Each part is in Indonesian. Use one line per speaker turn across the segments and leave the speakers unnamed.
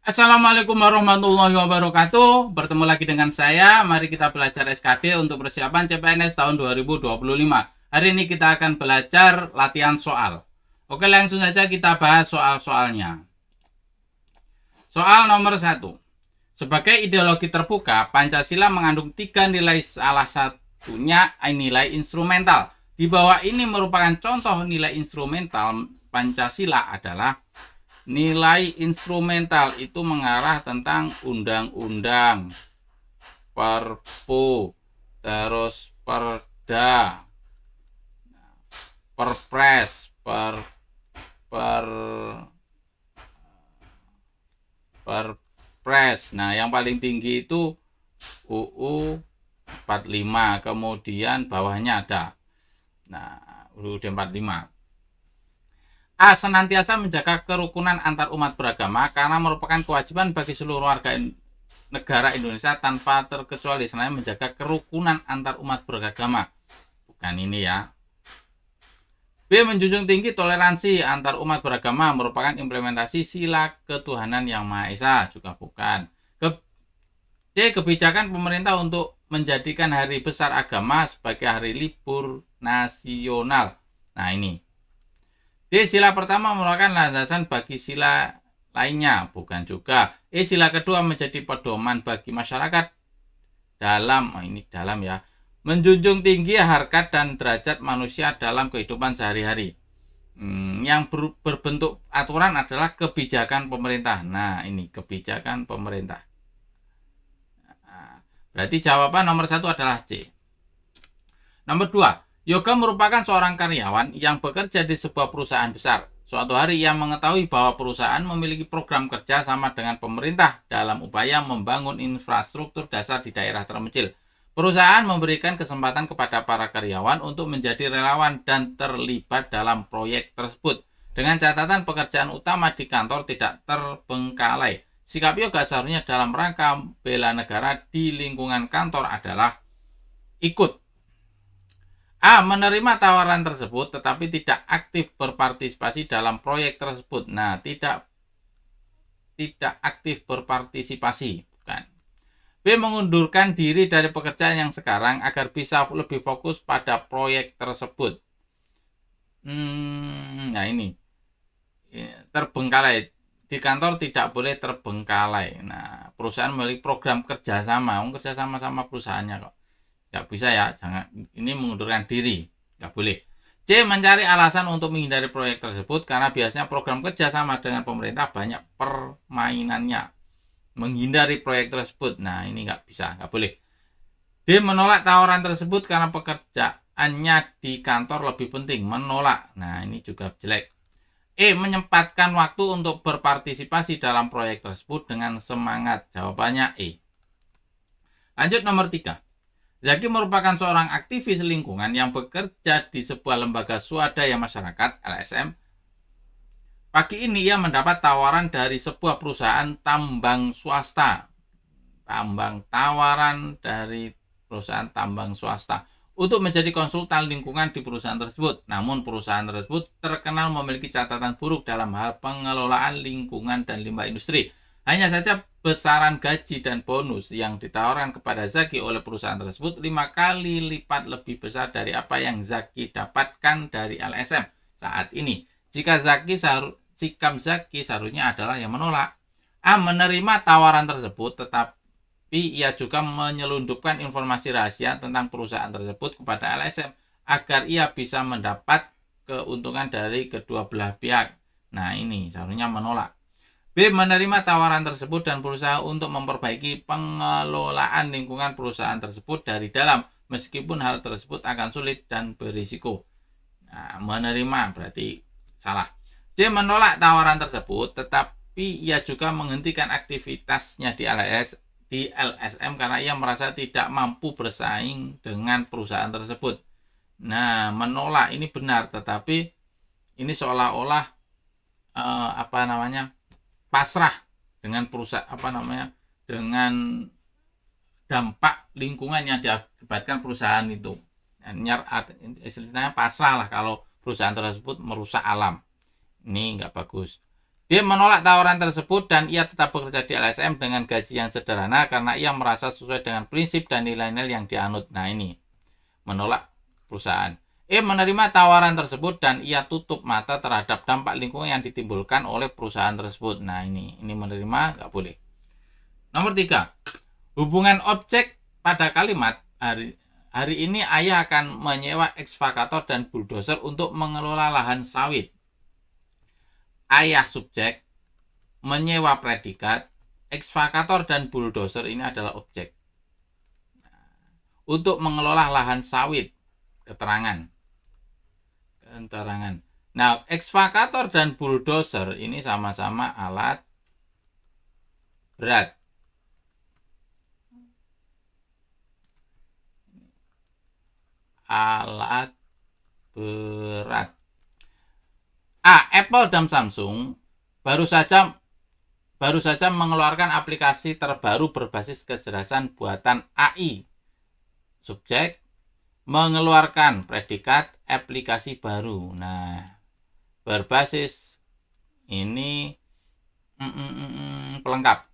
Assalamualaikum warahmatullahi wabarakatuh. Bertemu lagi dengan saya. Mari kita belajar SKD untuk persiapan CPNS tahun 2025. Hari ini kita akan belajar latihan soal. Oke, langsung saja kita bahas soal-soalnya. Soal nomor 1. Sebagai ideologi terbuka, Pancasila mengandung 3 nilai, salah satunya nilai instrumental. Di bawah ini merupakan contoh nilai instrumental Pancasila adalah nilai instrumental itu mengarah tentang undang-undang, perpu, terus perda, perpres, perpres. Nah, yang paling tinggi itu UU 45, kemudian bawahnya ada. Nah, UUD 45. A. Senantiasa menjaga kerukunan antar umat beragama karena merupakan kewajiban bagi seluruh warga negara Indonesia tanpa terkecuali selain menjaga kerukunan antar umat beragama. Bukan ini ya. B. Menjunjung tinggi toleransi antar umat beragama merupakan implementasi sila ketuhanan yang Maha Esa. Juga bukan. C. Kebijakan pemerintah untuk menjadikan hari besar agama sebagai hari libur nasional. Nah, ini. D. Sila pertama merupakan landasan bagi sila lainnya. Bukan juga. E. Sila kedua menjadi pedoman bagi masyarakat dalam, ini dalam ya, menjunjung tinggi harkat dan derajat manusia dalam kehidupan sehari-hari. Yang berbentuk aturan adalah kebijakan pemerintah. Nah, ini kebijakan pemerintah. Nah, berarti jawaban nomor 1 adalah C. Nomor 2. Yoga merupakan seorang karyawan yang bekerja di sebuah perusahaan besar. Suatu hari ia mengetahui bahwa perusahaan memiliki program kerja sama dengan pemerintah dalam upaya membangun infrastruktur dasar di daerah terpencil. Perusahaan memberikan kesempatan kepada para karyawan untuk menjadi relawan dan terlibat dalam proyek tersebut. Dengan catatan pekerjaan utama di kantor tidak terbengkalai. Sikap yoga seharusnya dalam rangka bela negara di lingkungan kantor adalah ikut. A. Menerima tawaran tersebut tetapi tidak aktif berpartisipasi dalam proyek tersebut. Nah, tidak aktif berpartisipasi. Bukan. B. Mengundurkan diri dari pekerjaan yang sekarang agar bisa lebih fokus pada proyek tersebut. Nah, ini. Terbengkalai. Di kantor tidak boleh terbengkalai. Nah, perusahaan memiliki program kerjasama. Kerjasama sama perusahaannya kok. Nggak bisa ya, jangan, ini mengundurkan diri, nggak boleh. C. Mencari alasan untuk menghindari proyek tersebut karena biasanya program kerjasama dengan pemerintah banyak permainannya. Menghindari proyek tersebut, nah ini nggak bisa, nggak boleh. D. Menolak tawaran tersebut karena pekerjaannya di kantor lebih penting, menolak. Nah ini juga jelek. E. Menyempatkan waktu untuk berpartisipasi dalam proyek tersebut dengan semangat. Jawabannya E. Lanjut nomor 3. Zaki merupakan seorang aktivis lingkungan yang bekerja di sebuah lembaga swadaya masyarakat (LSM). Pagi ini ia mendapat tawaran dari sebuah perusahaan tambang swasta. Tawaran dari perusahaan tambang swasta untuk menjadi konsultan lingkungan di perusahaan tersebut. Namun perusahaan tersebut terkenal memiliki catatan buruk dalam hal pengelolaan lingkungan dan limbah industri. Hanya saja besaran gaji dan bonus yang ditawarkan kepada Zaki oleh perusahaan tersebut 5 kali lipat lebih besar dari apa yang Zaki dapatkan dari LSM saat ini. Sikap Zaki seharusnya adalah yang menolak. A. Menerima tawaran tersebut tetapi ia juga menyelundupkan informasi rahasia tentang perusahaan tersebut kepada LSM agar ia bisa mendapat keuntungan dari kedua belah pihak. Nah ini seharusnya menolak. B. Menerima tawaran tersebut dan berusaha untuk memperbaiki pengelolaan lingkungan perusahaan tersebut dari dalam, meskipun hal tersebut akan sulit dan berisiko. Nah, menerima berarti salah. C. Menolak tawaran tersebut, tetapi ia juga menghentikan aktivitasnya di LSM karena ia merasa tidak mampu bersaing dengan perusahaan tersebut. Nah, menolak ini benar, tetapi ini seolah-olah pasrah dengan dengan dampak lingkungan yang diakibatkan perusahaan itu. Istilahnya pasrah lah kalau perusahaan tersebut merusak alam. Ini nggak bagus. Dia menolak tawaran tersebut dan ia tetap bekerja di LSM dengan gaji yang sederhana karena ia merasa sesuai dengan prinsip dan nilai-nilai yang dianut. Nah ini, menolak perusahaan. Menerima tawaran tersebut dan ia tutup mata terhadap dampak lingkungan yang ditimbulkan oleh perusahaan tersebut. Nah ini menerima, nggak boleh. Nomor 3, hubungan objek pada kalimat hari ini ayah akan menyewa ekskavator dan bulldozer untuk mengelola lahan sawit. Ayah subjek, menyewa predikat, ekskavator dan bulldozer ini adalah objek. Untuk mengelola lahan sawit, keterangan. Nah, ekskavator dan bulldozer ini sama-sama alat berat. Alat berat. Apple dan Samsung baru saja mengeluarkan aplikasi terbaru berbasis kecerdasan buatan AI. Subjek, mengeluarkan predikat aplikasi baru. Nah, berbasis ini pelengkap.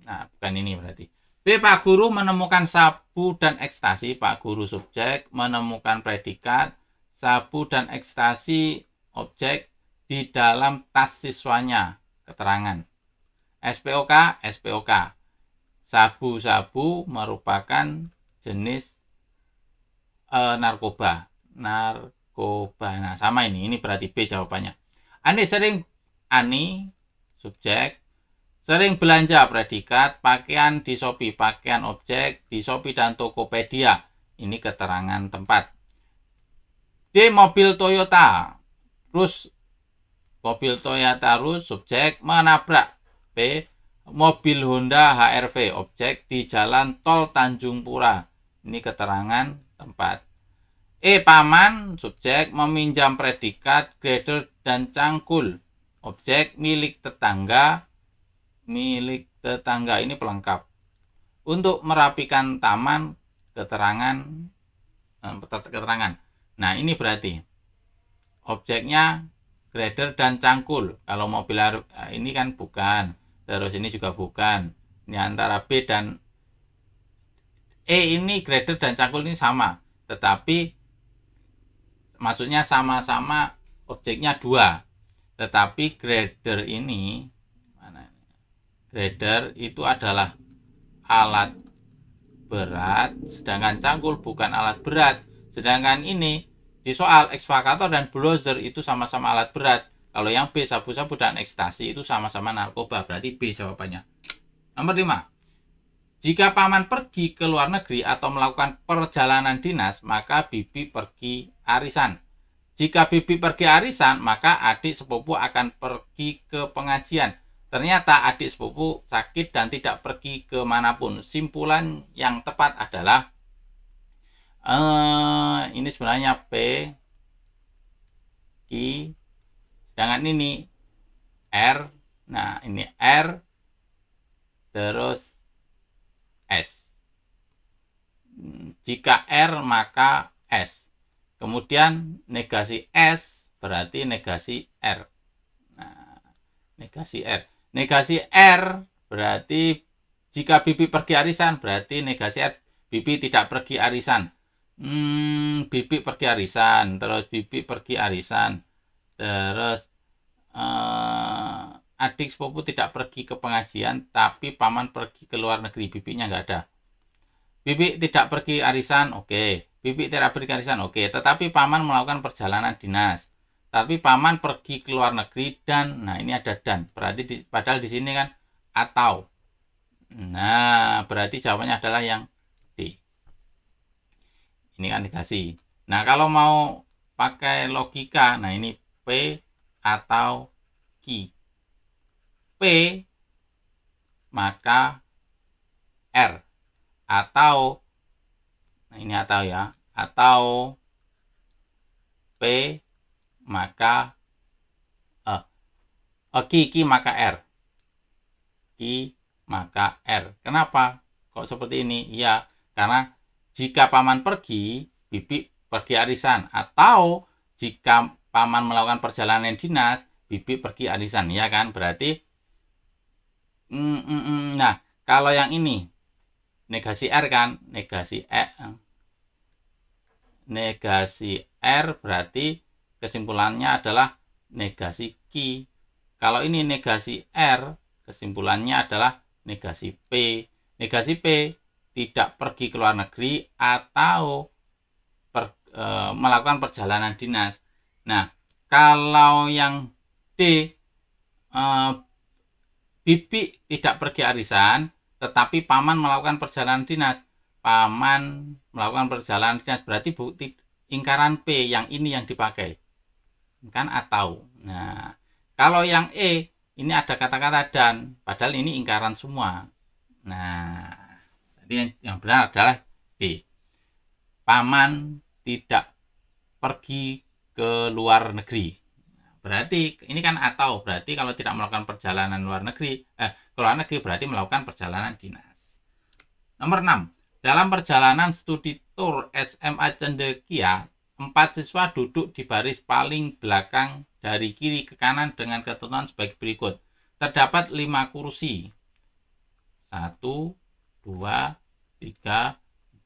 Nah, bukan ini berarti. B. Pak guru menemukan sabu dan ekstasi. Pak guru subjek menemukan predikat sabu dan ekstasi objek di dalam tas siswanya. Keterangan. SPOK, SPOK. Sabu-sabu merupakan jenis narkoba. Nah, sama ini berarti B jawabannya. Ani subjek sering belanja predikat pakaian di Shopee, pakaian objek di Shopee dan Tokopedia. Ini keterangan tempat. D. Mobil Toyota Rus subjek menabrak. B. Mobil Honda HR-V objek di jalan tol Tanjung Pura. Ini keterangan tempat. Paman subjek meminjam predikat, grader dan cangkul objek milik tetangga ini pelengkap. Untuk merapikan taman, keterangan. Nah ini berarti objeknya grader dan cangkul. Kalau mobil ini kan bukan, terus ini juga bukan. Ini antara B dan ini grader dan cangkul ini sama, tetapi maksudnya sama-sama objeknya 2. Tetapi grader ini, grader itu adalah alat berat, sedangkan cangkul bukan alat berat. Sedangkan ini di soal ekskavator dan bulldozer itu sama-sama alat berat. Kalau yang B, sabu-sabu dan ekstasi itu sama-sama narkoba. Berarti B jawabannya. Nomor 5. Jika paman pergi ke luar negeri atau melakukan perjalanan dinas, maka bibi pergi arisan. Jika bibi pergi arisan, maka adik sepupu akan pergi ke pengajian. Ternyata adik sepupu sakit dan tidak pergi ke manapun. Simpulan yang tepat adalah ini sebenarnya P, Q, sedangkan ini R. Nah, ini R, terus S. Jika R maka S. Kemudian negasi S berarti negasi R. Nah, negasi R. Negasi R berarti jika bibi pergi arisan berarti negasi R bibi tidak pergi arisan. Bibi pergi arisan, terus bibi pergi arisan, terus adik sepupu tidak pergi ke pengajian, tapi paman pergi ke luar negeri, bibinya nggak ada. Bibi tidak pergi arisan, oke. Bibi tidak pergi arisan, oke. Tetapi paman melakukan perjalanan dinas. Tapi paman pergi ke luar negeri dan, nah ini ada dan. Berarti padahal di sini kan atau. Nah, berarti jawabannya adalah yang D. Ini kan dikasih. Nah, kalau mau pakai logika, nah ini P atau Q. P maka R. Atau, nah ini atau ya, atau P maka Q maka R. Q maka R. Kenapa kok seperti ini? Ya, karena jika paman pergi, bibi pergi arisan. Atau jika paman melakukan perjalanan dinas, Bibi pergi arisan, ya kan? Berarti nah, kalau yang ini negasi R kan, negasi R berarti kesimpulannya adalah negasi Q. Kalau ini negasi R, kesimpulannya adalah negasi P. Negasi P tidak pergi ke luar negeri atau melakukan perjalanan dinas. Nah, kalau yang D, Bibi tidak pergi arisan, tetapi paman melakukan perjalanan dinas. Paman melakukan perjalanan dinas berarti bukti ingkaran P yang ini yang dipakai. Kan atau. Nah, kalau yang E, ini ada kata-kata dan, padahal ini ingkaran semua. Nah, jadi yang benar adalah D. Paman tidak pergi ke luar negeri. Berarti ini kan atau, berarti kalau tidak melakukan perjalanan luar negeri, ke luar negeri berarti melakukan perjalanan dinas. Nomor 6. Dalam perjalanan studi tour SMA Cendekia, 4 siswa duduk di baris paling belakang dari kiri ke kanan dengan ketentuan sebagai berikut. Terdapat 5 kursi. 1, 2, 3,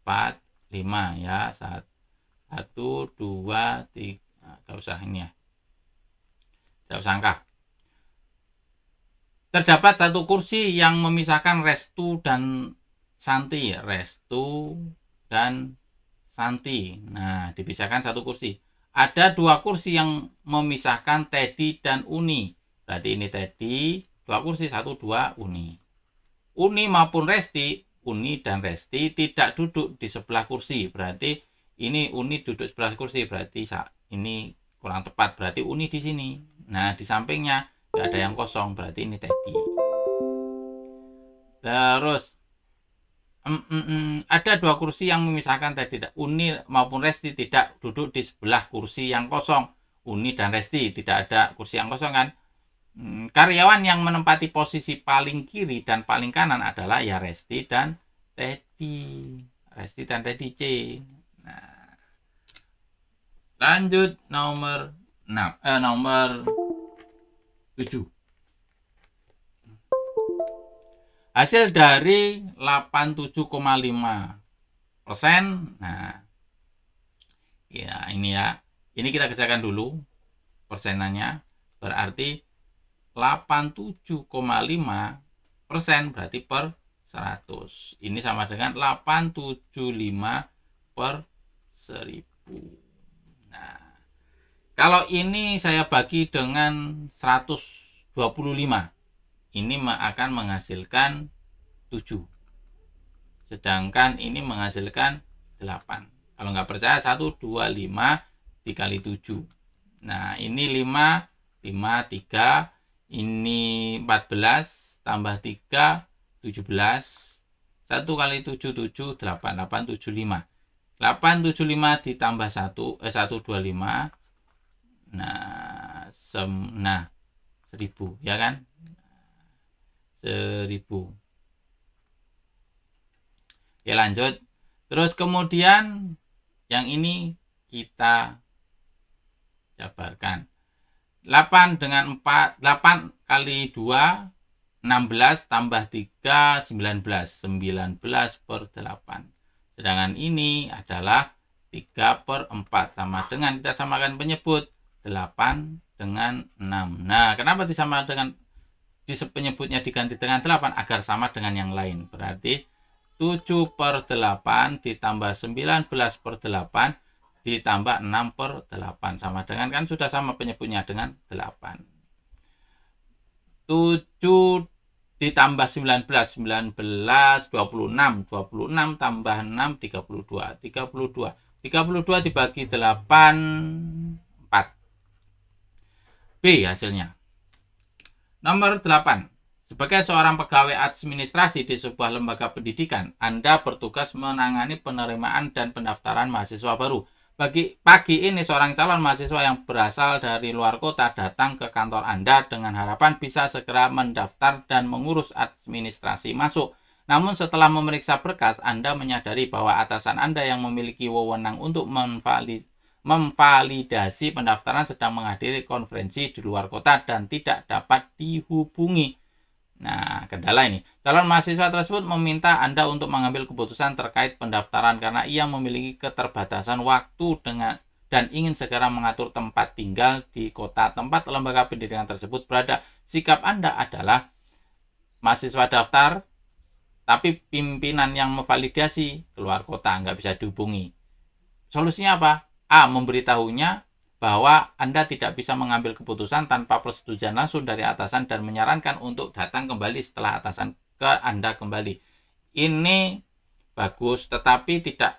4, 5 ya. 1, 2, 3. Gak usah ini ya. Tidak usah angka. Terdapat 1 kursi yang memisahkan Restu dan Santi. Restu dan Santi. Nah, dipisahkan 1 kursi. Ada 2 kursi yang memisahkan Teddy dan Uni. Berarti ini Teddy, 2 kursi, 1, 2, Uni. Uni maupun Resti, Uni dan Resti tidak duduk di sebelah kursi. Berarti ini Uni duduk sebelah kursi. Berarti ini kurang tepat. Berarti Uni di sini. Nah, di sampingnya nggak ada yang kosong, berarti ini Teddy. Terus ada 2 kursi yang memisahkan Teddy. Uni maupun Resti tidak duduk di sebelah kursi yang kosong. Uni dan Resti tidak ada kursi yang kosong kan. Karyawan yang menempati posisi paling kiri dan paling kanan adalah ya Resti dan Teddy. Resti dan Teddy C. Nah, lanjut nomor 7. Hasil dari 87,5%. Nah, ya ini ya. Ini kita kerjakan dulu persenannya. Berarti 87,5% berarti per 100. Ini sama dengan 875 per 1000. Nah, kalau ini saya bagi dengan 125, ini akan menghasilkan 7. Sedangkan ini menghasilkan 8. Kalau nggak percaya, 125 dikali 7. Nah, ini 5, 3. Ini 14, tambah 3, 17. 1 kali 7, 7, 8, 875. 875 ditambah 125. Nah, 1000 ya kan? 1000. Ya lanjut. Terus kemudian yang ini kita jabarkan. 8 dengan 4, 8 kali 2, 16 tambah 3, 19. 19 per 8. Sedangkan ini adalah 3 per 4. Sama dengan kita samakan penyebut. 8 dengan 6. Nah, kenapa disama dengan penyebutnya diganti dengan 8? Agar sama dengan yang lain. Berarti 7 per 8 ditambah 19 per 8 ditambah 6 per 8. Sama dengan, kan sudah sama penyebutnya dengan 8. 7 ditambah 19, 19, 26. 26 tambah 6, 32. 32. 32 dibagi 8, 4. B hasilnya. Nomor 8. Sebagai seorang pegawai administrasi di sebuah lembaga pendidikan, Anda bertugas menangani penerimaan dan pendaftaran mahasiswa baru. Pagi ini seorang calon mahasiswa yang berasal dari luar kota datang ke kantor Anda dengan harapan bisa segera mendaftar dan mengurus administrasi masuk. Namun setelah memeriksa berkas, Anda menyadari bahwa atasan Anda yang memiliki wewenang untuk memvalidasi pendaftaran sedang menghadiri konferensi di luar kota dan tidak dapat dihubungi. Nah, kendala ini. Calon mahasiswa tersebut meminta Anda untuk mengambil keputusan terkait pendaftaran karena ia memiliki keterbatasan waktu dan ingin segera mengatur tempat tinggal di kota tempat lembaga pendidikan tersebut berada. Sikap Anda adalah mahasiswa daftar, tapi pimpinan yang memvalidasi keluar kota, nggak bisa dihubungi. Solusinya apa? A. Memberitahunya bahwa Anda tidak bisa mengambil keputusan tanpa persetujuan langsung dari atasan dan menyarankan untuk datang kembali setelah atasan ke Anda kembali. Ini bagus, tetapi tidak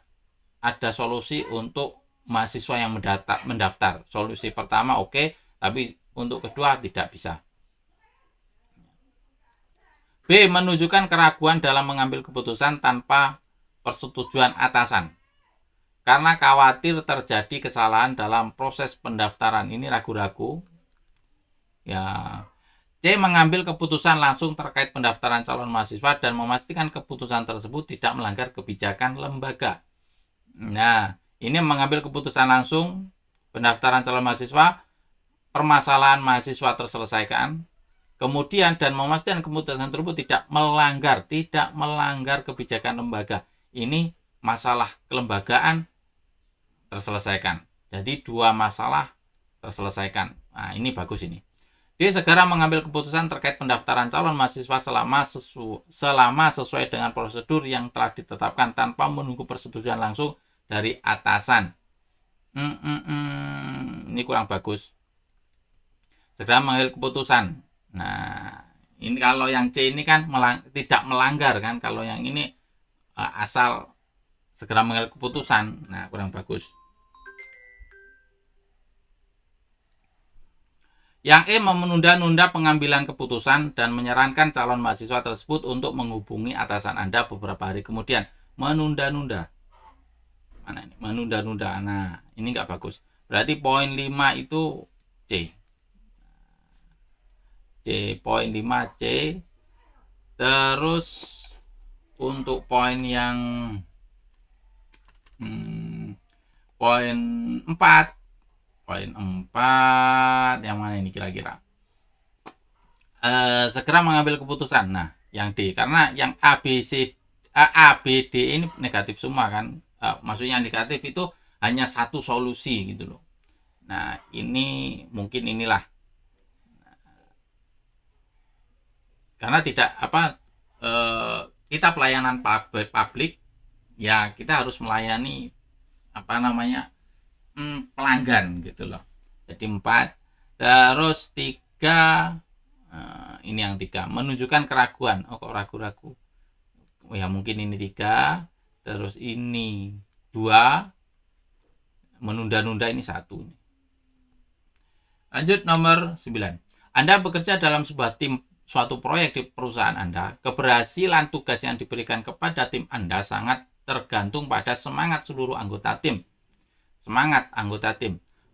ada solusi untuk mahasiswa yang mendaftar. Solusi pertama oke, tapi untuk kedua tidak bisa. B. Menunjukkan keraguan dalam mengambil keputusan tanpa persetujuan atasan. Karena khawatir terjadi kesalahan dalam proses pendaftaran. Ini ragu-ragu. Ya. C. Mengambil keputusan langsung terkait pendaftaran calon mahasiswa dan memastikan keputusan tersebut tidak melanggar kebijakan lembaga. Nah, ini mengambil keputusan langsung pendaftaran calon mahasiswa, permasalahan mahasiswa terselesaikan. Kemudian dan memastikan keputusan tersebut tidak melanggar kebijakan lembaga. Ini masalah kelembagaan terselesaikan. Jadi dua masalah terselesaikan. Nah, ini bagus ini. Dia segera mengambil keputusan terkait pendaftaran calon mahasiswa selama sesuai dengan prosedur yang telah ditetapkan tanpa menunggu persetujuan langsung dari atasan. Ini kurang bagus. Segera mengambil keputusan. Nah, ini kalau yang C ini kan tidak melanggar kan. Kalau yang ini asal segera mengambil keputusan. Nah, kurang bagus. Yang E. Menunda-nunda pengambilan keputusan dan menyarankan calon mahasiswa tersebut untuk menghubungi atasan Anda beberapa hari kemudian. Menunda-nunda. Mana ini? Menunda-nunda. Nah, ini nggak bagus. Berarti poin 5 itu C. Poin 5 C. Terus untuk poin yang poin 4 yang mana ini kira-kira? Segera mengambil keputusan. Nah, yang D, karena yang A, B, D ini negatif semua kan. Maksudnya negatif itu hanya satu solusi gitu loh. Nah, ini mungkin inilah. Karena tidak kita pelayanan publik ya, kita harus melayani pelanggan gitu loh. Jadi 4. Terus 3, ini yang 3, menunjukkan keraguan. Oh, kok ragu-ragu? Oh ya, mungkin ini 3. Terus ini 2, menunda-nunda ini 1. Lanjut nomor 9. Anda bekerja dalam suatu proyek di perusahaan Anda. Keberhasilan tugas yang diberikan kepada tim Anda sangat tergantung pada semangat seluruh anggota tim.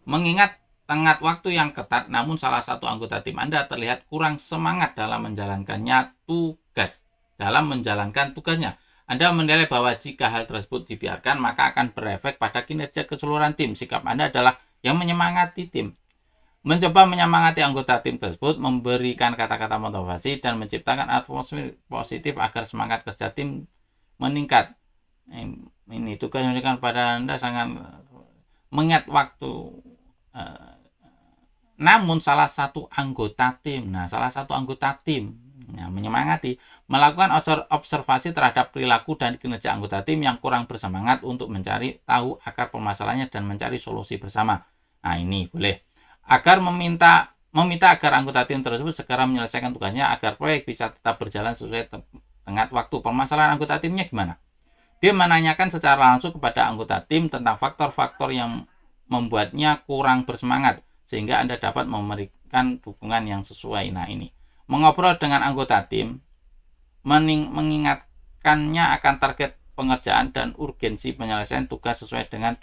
Mengingat tenggat waktu yang ketat, namun salah satu anggota tim Anda terlihat kurang semangat dalam menjalankan tugasnya. Anda menilai bahwa jika hal tersebut dibiarkan, maka akan berefek pada kinerja keseluruhan tim. Sikap Anda adalah yang menyemangati tim. Mencoba menyemangati anggota tim tersebut, memberikan kata-kata motivasi, dan menciptakan atmosfer positif agar semangat kerja tim meningkat. Ini tugas yang diberikan pada Anda sangat mengingat waktu. Namun salah satu anggota tim menyemangati, melakukan observasi terhadap perilaku dan kinerja anggota tim yang kurang bersemangat untuk mencari tahu akar permasalahannya dan mencari solusi bersama. Nah, ini boleh. Agar meminta agar anggota tim tersebut segera menyelesaikan tugasnya agar proyek bisa tetap berjalan sesuai tenggat waktu. Permasalahan anggota timnya gimana? Dia menanyakan secara langsung kepada anggota tim tentang faktor-faktor yang membuatnya kurang bersemangat, sehingga Anda dapat memberikan dukungan yang sesuai. Nah, ini. Mengobrol dengan anggota tim, mengingatkannya akan target pengerjaan dan urgensi penyelesaian tugas sesuai dengan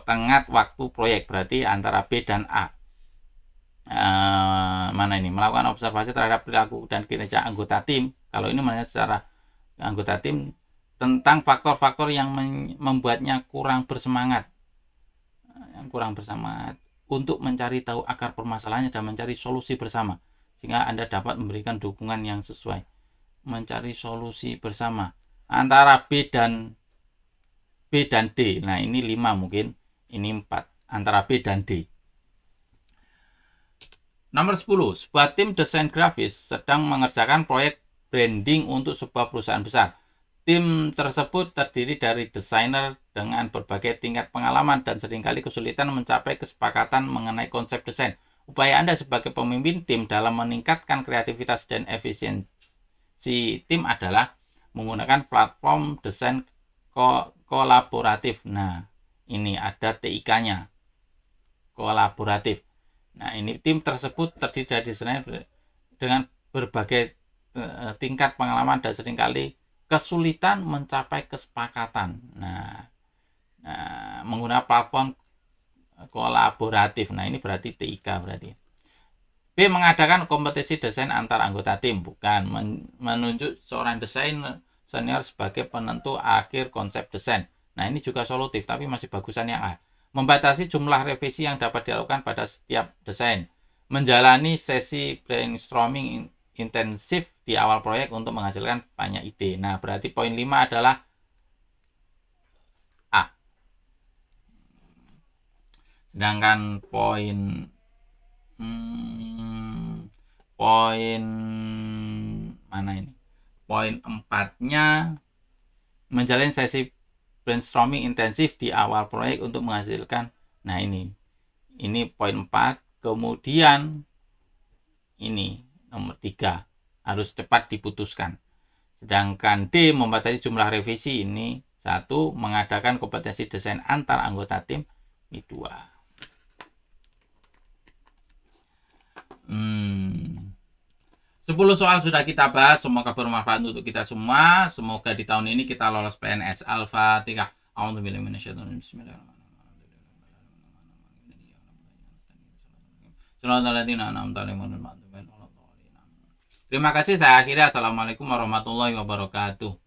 tenggat waktu proyek. Berarti antara B dan A. Mana ini? Melakukan observasi terhadap perilaku dan kinerja anggota tim. Kalau ini menanya secara anggota tim tentang faktor-faktor yang membuatnya kurang bersemangat. kurang bersama untuk mencari tahu akar permasalahannya dan mencari solusi bersama sehingga Anda dapat memberikan dukungan yang sesuai. Mencari solusi bersama antara B dan D. Nah, ini 5 mungkin, ini 4 antara B dan D. Nomor 10, sebuah tim desain grafis sedang mengerjakan proyek branding untuk sebuah perusahaan besar. Tim tersebut terdiri dari desainer dengan berbagai tingkat pengalaman dan seringkali kesulitan mencapai kesepakatan mengenai konsep desain. Upaya Anda sebagai pemimpin tim dalam meningkatkan kreativitas dan efisiensi tim adalah menggunakan platform desain kolaboratif. Nah, ini ada TIK-nya, kolaboratif. Nah, ini tim tersebut terdiri dari desainer dengan berbagai tingkat pengalaman dan seringkali kesulitan mencapai kesepakatan. Nah, menggunakan platform kolaboratif. Nah, ini berarti TIK berarti. B. Mengadakan kompetisi desain antar anggota tim. Bukan. Menunjuk seorang desainer senior sebagai penentu akhir konsep desain. Nah, ini juga solutif, tapi masih bagusan yang A. Membatasi jumlah revisi yang dapat dilakukan pada setiap desain. Menjalani sesi brainstorming intensif di awal proyek untuk menghasilkan banyak ide. Nah, berarti poin 5 adalah A. Sedangkan poin mana ini? Poin 4-nya menjalin sesi brainstorming intensif di awal proyek untuk menghasilkan. Nah, ini poin 4. Kemudian ini nomor 3 harus cepat diputuskan. Sedangkan D, membatasi jumlah revisi. Ini 1. Mengadakan kompetisi desain antar anggota tim. Ini 2. 10 soal sudah kita bahas, semoga bermanfaat untuk kita semua. Semoga di tahun ini kita lolos PNS. Al-Fatihah. A'udzubillahi minasyaitonir rajim. Bismillahirrahmanirrahim. Terima kasih, saya akhiri. Assalamualaikum warahmatullahi wabarakatuh.